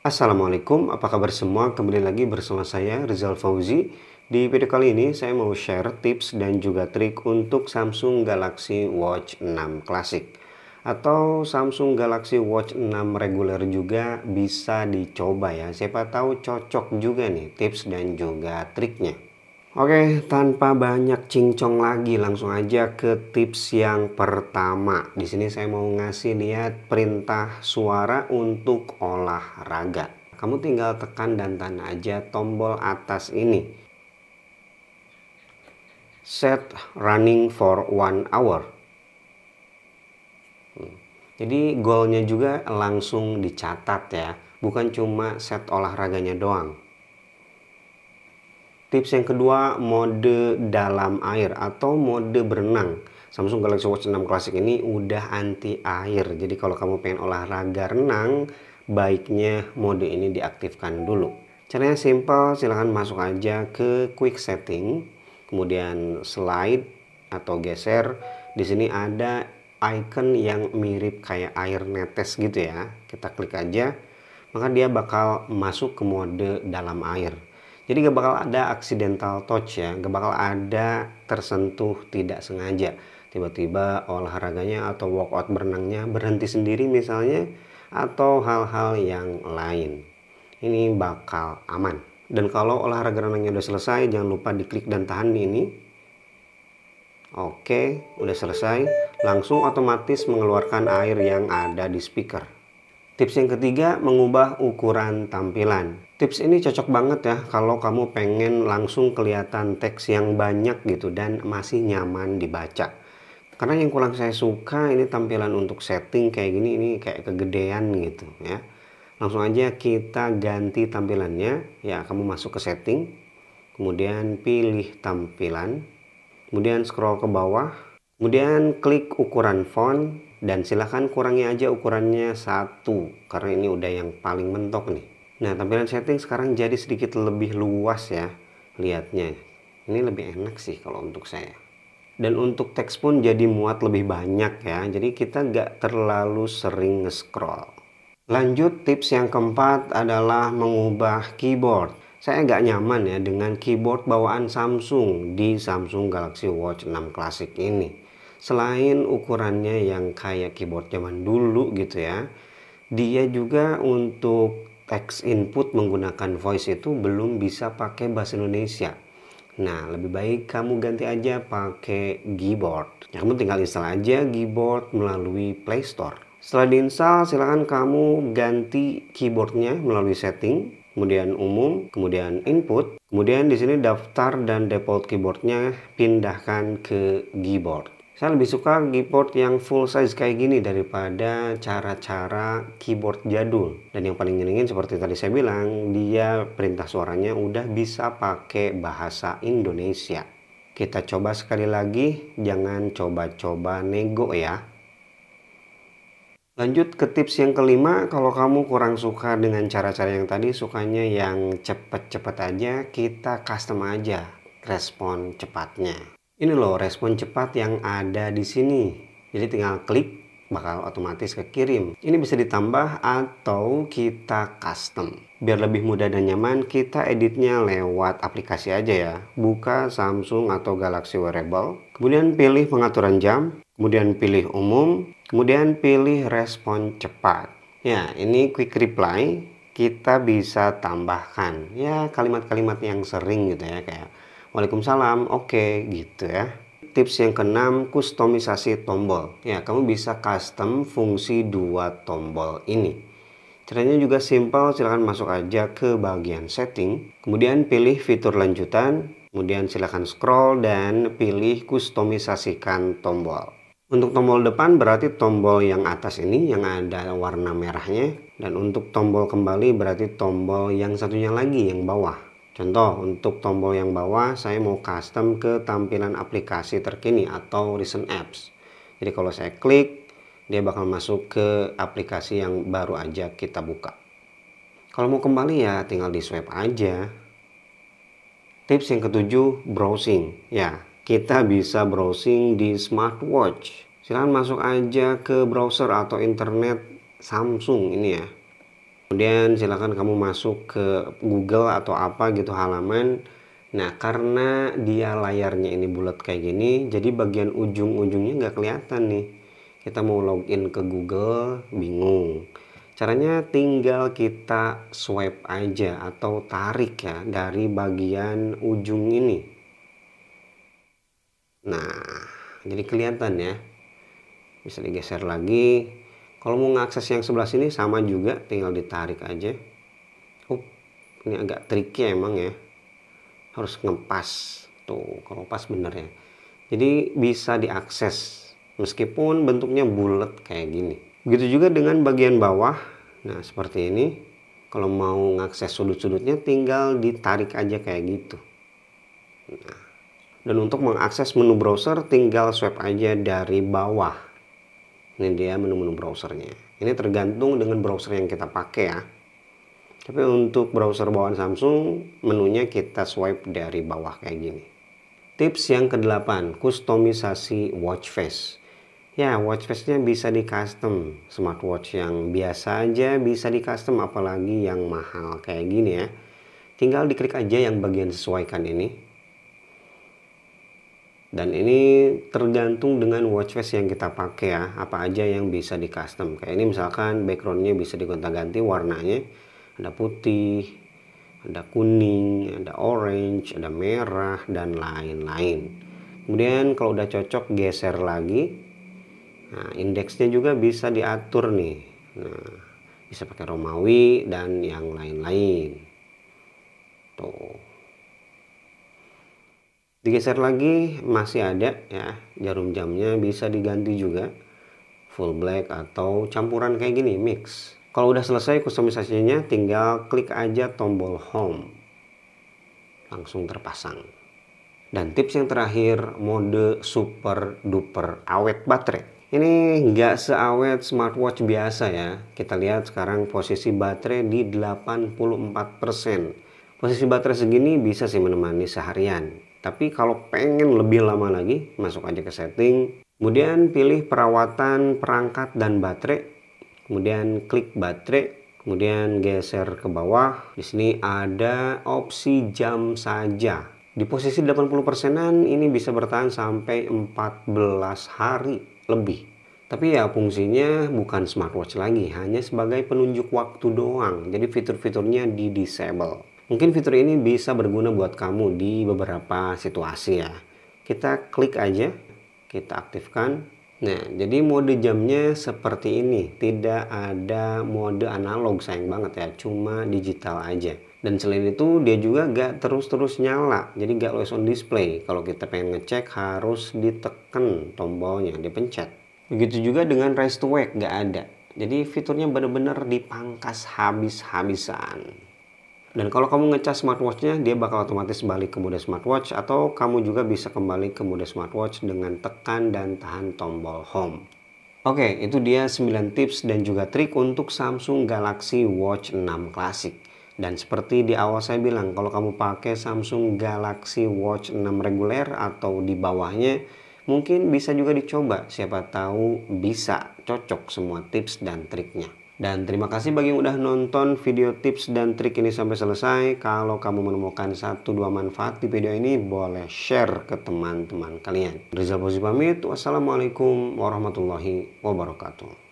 Assalamualaikum, apa kabar semua? Kembali lagi bersama saya Rizal Fauzi. Di video kali ini saya mau share tips dan juga trik untuk Samsung Galaxy Watch 6 Classic atau Samsung Galaxy Watch 6 reguler juga bisa dicoba ya. Siapa tahu cocok juga nih tips dan juga triknya. Oke, tanpa banyak cincong lagi, langsung aja ke tips yang pertama. Di sini saya mau ngasih lihat perintah suara untuk olahraga. Kamu tinggal tekan dan tahan aja tombol atas ini. Set running for 1 hour. Jadi goalnya juga langsung dicatat ya, bukan cuma set olahraganya doang. Tips yang kedua, mode dalam air atau mode berenang. Samsung Galaxy Watch 6 Classic ini udah anti air. Jadi kalau kamu pengen olahraga renang, baiknya mode ini diaktifkan dulu. Caranya simple, silahkan masuk aja ke quick setting, kemudian slide atau geser. Di sini ada icon yang mirip kayak air netes gitu ya. Kita klik aja, maka dia bakal masuk ke mode dalam air. Jadi gak bakal ada accidental touch ya, gak bakal ada tersentuh tidak sengaja. Tiba-tiba olahraganya atau workout berenangnya berhenti sendiri misalnya, atau hal-hal yang lain. Ini bakal aman. Dan kalau olahraga renangnya udah selesai, jangan lupa diklik dan tahan ini. Oke, udah selesai. Langsung otomatis mengeluarkan air yang ada di speaker. Tips yang ketiga, mengubah ukuran tampilan. Tips ini cocok banget ya kalau kamu pengen langsung kelihatan teks yang banyak gitu dan masih nyaman dibaca. Karena yang kurang saya suka ini tampilan untuk setting kayak gini, ini kayak kegedean gitu ya. Langsung aja kita ganti tampilannya. Ya, kamu masuk ke setting, kemudian pilih tampilan, kemudian scroll ke bawah, kemudian klik ukuran font, dan silahkan kurangi aja ukurannya 1 karena ini udah yang paling mentok nih. Nah, tampilan setting sekarang jadi sedikit lebih luas ya lihatnya. Ini lebih enak sih kalau untuk saya. Dan untuk teks pun jadi muat lebih banyak ya, jadi kita nggak terlalu sering nge-scroll. Lanjut, tips yang keempat adalah mengubah keyboard. Saya nggak nyaman ya dengan keyboard bawaan Samsung di Samsung Galaxy Watch 6 Classic ini. Selain ukurannya yang kayak keyboard zaman dulu gitu ya, dia juga untuk text input menggunakan voice itu belum bisa pakai bahasa Indonesia. Nah, lebih baik kamu ganti aja pakai keyboard. Ya, kamu tinggal install aja keyboard melalui Play Store. Setelah diinstal, silahkan kamu ganti keyboardnya melalui setting, kemudian umum, kemudian input, kemudian di sini daftar dan default keyboardnya pindahkan ke keyboard. Saya lebih suka keyboard yang full size kayak gini daripada cara-cara keyboard jadul. Dan yang paling nyenengin seperti tadi saya bilang, dia perintah suaranya udah bisa pakai bahasa Indonesia. Kita coba sekali lagi, jangan coba-coba nego ya. Lanjut ke tips yang kelima, kalau kamu kurang suka dengan cara-cara yang tadi, sukanya yang cepet-cepet aja, kita custom aja respon cepatnya. Ini loh respon cepat yang ada di sini. Jadi tinggal klik, bakal otomatis kekirim. Ini bisa ditambah atau kita custom. Biar lebih mudah dan nyaman, kita editnya lewat aplikasi aja ya. Buka Samsung atau Galaxy Wearable, kemudian pilih pengaturan jam, kemudian pilih umum, kemudian pilih respon cepat. Ya, ini quick reply. Kita bisa tambahkan ya kalimat-kalimat yang sering gitu ya, kayak Waalaikumsalam, oke, gitu ya. Tips yang keenam, kustomisasi tombol. Ya, kamu bisa custom fungsi 2 tombol ini. Caranya juga simpel, silahkan masuk aja ke bagian setting, kemudian pilih fitur lanjutan, kemudian silahkan scroll dan pilih kustomisasikan tombol. Untuk tombol depan berarti tombol yang atas ini yang ada warna merahnya, dan untuk tombol kembali berarti tombol yang satunya lagi yang bawah. Contoh, untuk tombol yang bawah saya mau custom ke tampilan aplikasi terkini atau recent apps. Jadi kalau saya klik, dia bakal masuk ke aplikasi yang baru aja kita buka. Kalau mau kembali ya tinggal di swipe aja. Tips yang ketujuh, browsing. Ya, kita bisa browsing di smartwatch. Silahkan masuk aja ke browser atau internet Samsung ini ya. Kemudian silakan kamu masuk ke Google atau apa gitu halaman. Nah, karena dia layarnya ini bulat kayak gini, jadi bagian ujung-ujungnya nggak kelihatan nih. Kita mau login ke Google, bingung. Caranya tinggal kita swipe aja atau tarik ya dari bagian ujung ini. Nah, jadi kelihatan ya. Bisa digeser lagi. Kalau mau ngakses yang sebelah sini sama juga, tinggal ditarik aja. Ini agak tricky emang ya. Harus ngepas. Tuh, kalau pas bener ya. Jadi bisa diakses meskipun bentuknya bulat kayak gini. Begitu juga dengan bagian bawah. Nah, seperti ini. Kalau mau ngakses sudut-sudutnya tinggal ditarik aja kayak gitu. Nah, dan untuk mengakses menu browser tinggal swipe aja dari bawah. Ini dia menu-menu browsernya. Ini tergantung dengan browser yang kita pakai ya. Tapi untuk browser bawaan Samsung, menunya kita swipe dari bawah kayak gini. Tips yang ke-8, kustomisasi watch face. Ya, watch face-nya bisa di custom. Smartwatch yang biasa aja bisa di custom, apalagi yang mahal kayak gini ya. Tinggal diklik aja yang bagian sesuaikan ini. Dan ini tergantung dengan watch face yang kita pakai ya, apa aja yang bisa di custom. Kayak ini misalkan backgroundnya bisa digonta-ganti warnanya, ada putih, ada kuning, ada orange, ada merah, dan lain-lain. Kemudian kalau udah cocok geser lagi. Nah, indeksnya juga bisa diatur nih. Nah, bisa pakai Romawi dan yang lain-lain. Tuh. Digeser lagi masih ada ya, jarum jamnya bisa diganti juga full black atau campuran kayak gini, mix. Kalau udah selesai kustomisasinya tinggal klik aja tombol home, langsung terpasang. Dan tips yang terakhir, mode super duper awet baterai. Ini nggak seawet smartwatch biasa ya. Kita lihat sekarang posisi baterai di 84%. Posisi baterai segini bisa sih menemani seharian. Tapi kalau pengen lebih lama lagi, masuk aja ke setting. Kemudian pilih perawatan perangkat dan baterai. Kemudian klik baterai. Kemudian geser ke bawah. Di sini ada opsi jam saja. Di posisi 80%-an ini bisa bertahan sampai 14 hari lebih. Tapi ya fungsinya bukan smartwatch lagi, hanya sebagai penunjuk waktu doang. Jadi fitur-fiturnya di disable. Mungkin fitur ini bisa berguna buat kamu di beberapa situasi ya. Kita klik aja, kita aktifkan. Nah, jadi mode jamnya seperti ini. Tidak ada mode analog, sayang banget ya. Cuma digital aja. Dan selain itu dia juga gak terus-terus nyala. Jadi gak always on display. Kalau kita pengen ngecek harus ditekan tombolnya, dipencet. Begitu juga dengan raise to wake, gak ada. Jadi fiturnya benar-benar dipangkas habis-habisan. Dan kalau kamu ngecas smartwatchnya, dia bakal otomatis balik ke mode smartwatch, atau kamu juga bisa kembali ke mode smartwatch dengan tekan dan tahan tombol home. Oke, itu dia 9 tips dan juga trik untuk Samsung Galaxy Watch 6 Classic. Dan seperti di awal saya bilang, kalau kamu pakai Samsung Galaxy Watch 6 reguler atau di bawahnya, mungkin bisa juga dicoba. Siapa tahu bisa cocok semua tips dan triknya. Dan terima kasih bagi yang udah nonton video tips dan trik ini sampai selesai. Kalau kamu menemukan 1-2 manfaat di video ini, boleh share ke teman-teman kalian. Rizal Fauzi pamit. Wassalamualaikum warahmatullahi wabarakatuh.